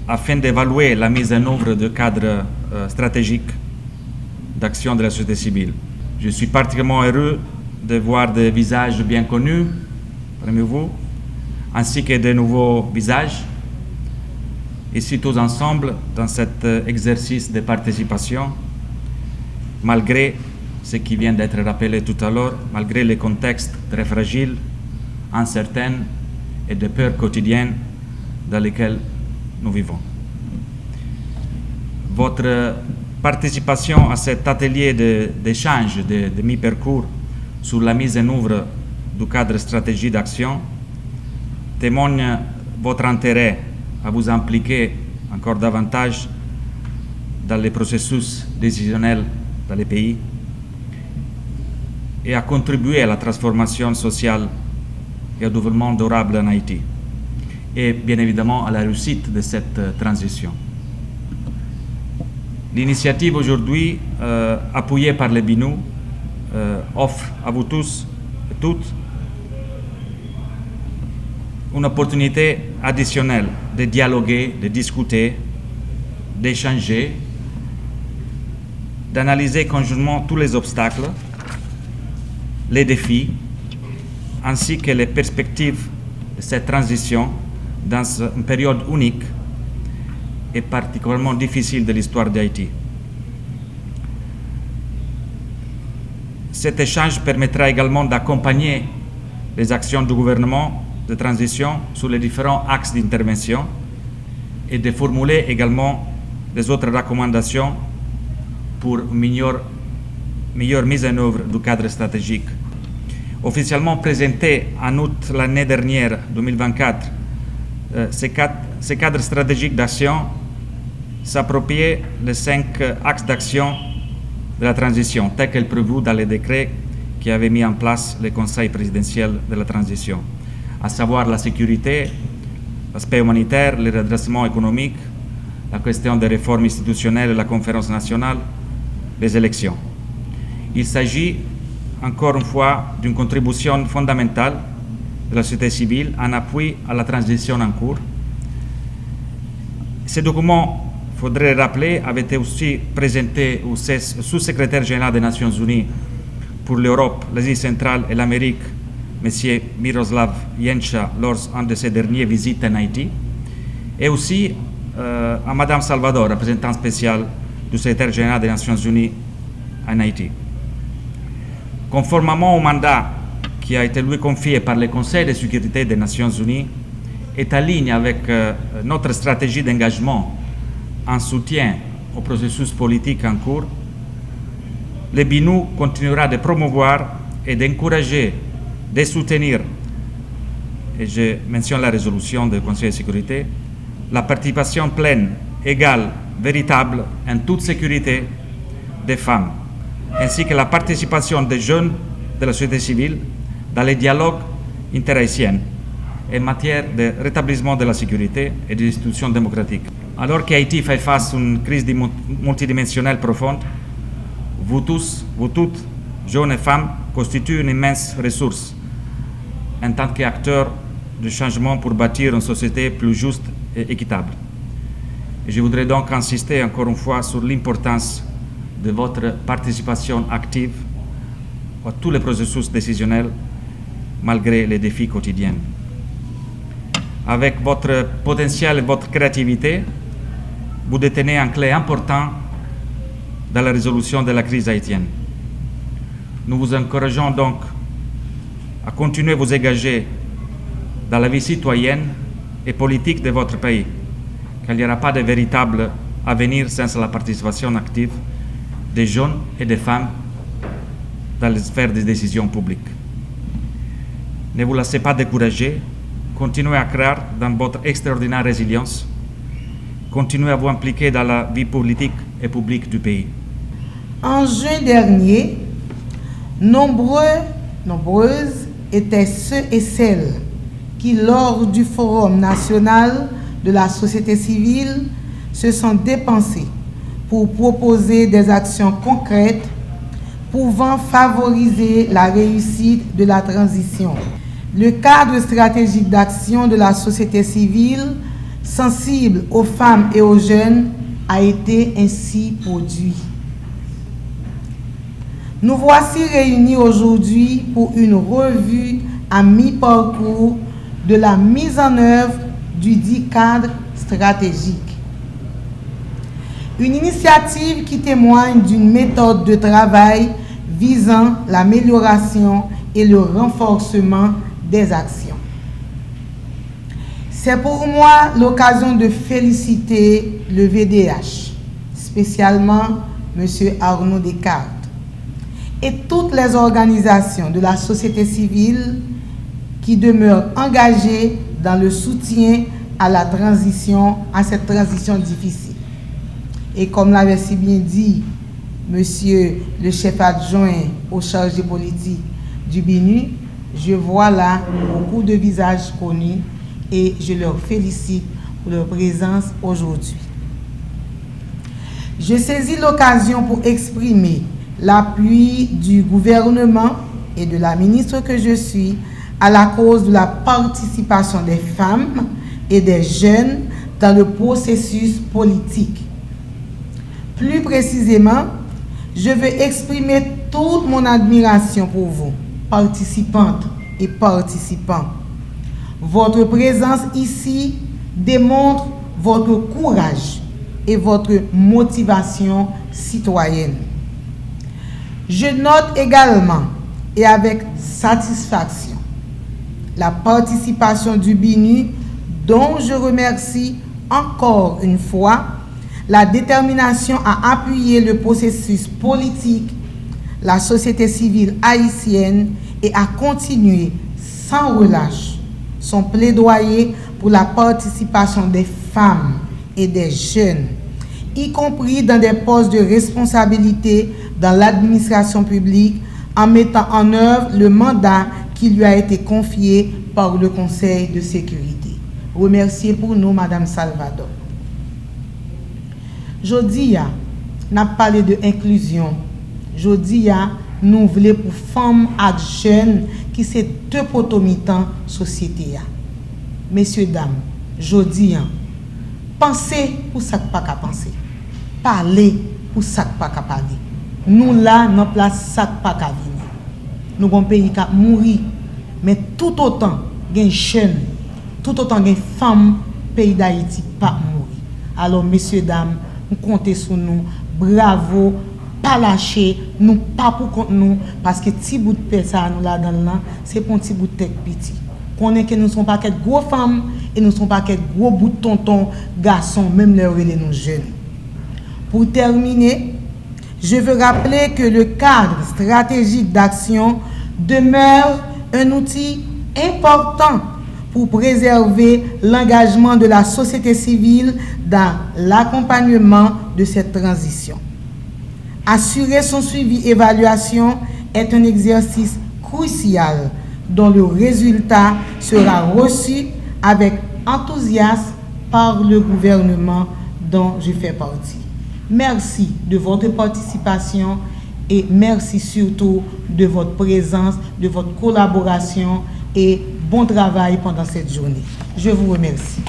afin d'évaluer la mise en œuvre de cadres stratégiques d'action de la société civile. Je suis particulièrement heureux de voir des visages bien connus parmi vous, ainsi que de nouveaux visages, ici tous ensemble dans cet exercice de participation, malgré ce qui vient d'être rappelé tout à l'heure, malgré les contextes très fragiles, incertains et de peurs quotidiennes dans lesquels nous vivons. Votre participation à cet atelier d'échange, de mi-parcours sur la mise en œuvre du cadre stratégique d'action témoigne votre intérêt à vous impliquer encore davantage dans les processus décisionnels dans les pays et à contribuer à la transformation sociale et au développement durable en Haïti, et bien évidemment à la réussite de cette transition. L'initiative aujourd'hui, appuyée par le BINU, offre à vous tous et toutes une opportunité additionnelle de dialoguer, de discuter, d'échanger, d'analyser conjointement tous les obstacles, les défis, ainsi que les perspectives de cette transition dans une période unique et particulièrement difficile de l'histoire d'Haïti. Cet échange permettra également d'accompagner les actions du gouvernement de transition sur les différents axes d'intervention et de formuler également les autres recommandations pour une meilleure mise en œuvre du cadre stratégique. Officiellement présenté en août l'année dernière, 2024, ce cadre stratégique d'action s'appropriait les 5 axes d'action de la transition, tels que prévus dans les décrets qui avaient mis en place le Conseil présidentiel de la transition, à savoir la sécurité, l'aspect humanitaire, le redressement économique, la question des réformes institutionnelles et la conférence nationale, les élections. Il s'agit encore une fois d'une contribution fondamentale de la société civile en appui à la transition en cours. Ce document, il faudrait rappeler, avait été aussi présenté au sous-secrétaire général des Nations Unies pour l'Europe, l'Asie centrale et l'Amérique, M. Miroslav Jenča, lors de ses dernières visites en Haïti, et aussi à Mme Salvador, représentante spéciale du secrétaire général des Nations Unies en Haïti. Conformément au mandat qui a été lui confié par le Conseil de sécurité des Nations Unies, est en ligne avec notre stratégie d'engagement en soutien au processus politique en cours, le BINU continuera de promouvoir et d'encourager, de soutenir, et je mentionne la résolution du Conseil de sécurité, la participation pleine, égale, véritable, en toute sécurité des femmes, ainsi que la participation des jeunes de la société civile dans les dialogues interhaïtiens en matière de rétablissement de la sécurité et des institutions démocratiques. Alors qu'Haïti fait face à une crise multidimensionnelle profonde, vous tous, vous toutes, jeunes et femmes, constituent une immense ressource en tant qu'acteurs de changement pour bâtir une société plus juste et équitable. Et je voudrais donc insister encore une fois sur l'importance de votre participation active à tous les processus décisionnels malgré les défis quotidiens. Avec votre potentiel et votre créativité, vous détenez un clé important dans la résolution de la crise haïtienne. Nous vous encourageons donc à continuer à vous engager dans la vie citoyenne et politique de votre pays, car il n'y aura pas de véritable avenir sans la participation active des jeunes et des femmes dans les sphères de décision publique. Ne vous laissez pas décourager, continuez à croire dans votre extraordinaire résilience, continuez à vous impliquer dans la vie politique et publique du pays. En juin dernier, nombreuses étaient ceux et celles qui, lors du Forum national de la société civile, se sont dépensés pour proposer des actions concrètes pouvant favoriser la réussite de la transition. Le cadre stratégique d'action de la société civile sensible aux femmes et aux jeunes a été ainsi produit. Nous voici réunis aujourd'hui pour une revue à mi-parcours de la mise en œuvre du dit cadre stratégique. Une initiative qui témoigne d'une méthode de travail visant l'amélioration et le renforcement des actions. C'est pour moi l'occasion de féliciter le VDH, spécialement M. Arnaud Descartes, et toutes les organisations de la société civile qui demeurent engagées dans le soutien à la transition, à cette transition difficile. Et comme l'avait si bien dit Monsieur le chef adjoint au chargé politique du BINU, je vois là beaucoup de visages connus et je leur félicite pour leur présence aujourd'hui. Je saisis l'occasion pour exprimer l'appui du gouvernement et de la ministre que je suis à la cause de la participation des femmes et des jeunes dans le processus politique. Plus précisément, je veux exprimer toute mon admiration pour vous, participantes et participants. Votre présence ici démontre votre courage et votre motivation citoyenne. Je note également et avec satisfaction la participation du BINU dont je remercie encore une fois la détermination à appuyer le processus politique, la société civile haïtienne et à continuer sans relâche son plaidoyer pour la participation des femmes et des jeunes, y compris dans des postes de responsabilité dans l'administration publique, en mettant en œuvre le mandat qui lui a été confié par le Conseil de sécurité. Remerciez pour nous, Madame Salvador. Jodi, n'a parlé de inclusion. Jodi, nous voulons pour femmes et jeunes qui sont deux potomitans société. Messieurs, dames, jodi, pensez pour ça que pas qu'à penser. Parlez pour ça que pas qu'à parler. Nous là, notre place, ça que pas qu'à venir. Nous avons un pays qui a mouru, mais tout autant, il y a des jeunes, tout autant, il y a des femmes, pays d'Haïti pas mourir. Alors, messieurs, dames, nous comptez sur nous, bravo, pas lâcher, nous pas pour contre nous, parce que petit bout de paix ça nous là dans le c'est pour un petit bout de tête petit. Qu'on est que nous ne sommes pas que gros femmes et nous ne sommes pas que gros bout de tonton, garçons, même les nous jeunes. Pour terminer, je veux rappeler que le cadre stratégique d'action demeure un outil important pour préserver l'engagement de la société civile dans l'accompagnement de cette transition. Assurer son suivi-évaluation est un exercice crucial dont le résultat sera reçu avec enthousiasme par le gouvernement dont je fais partie. Merci de votre participation et merci surtout de votre présence, de votre collaboration et bon travail pendant cette journée. Je vous remercie.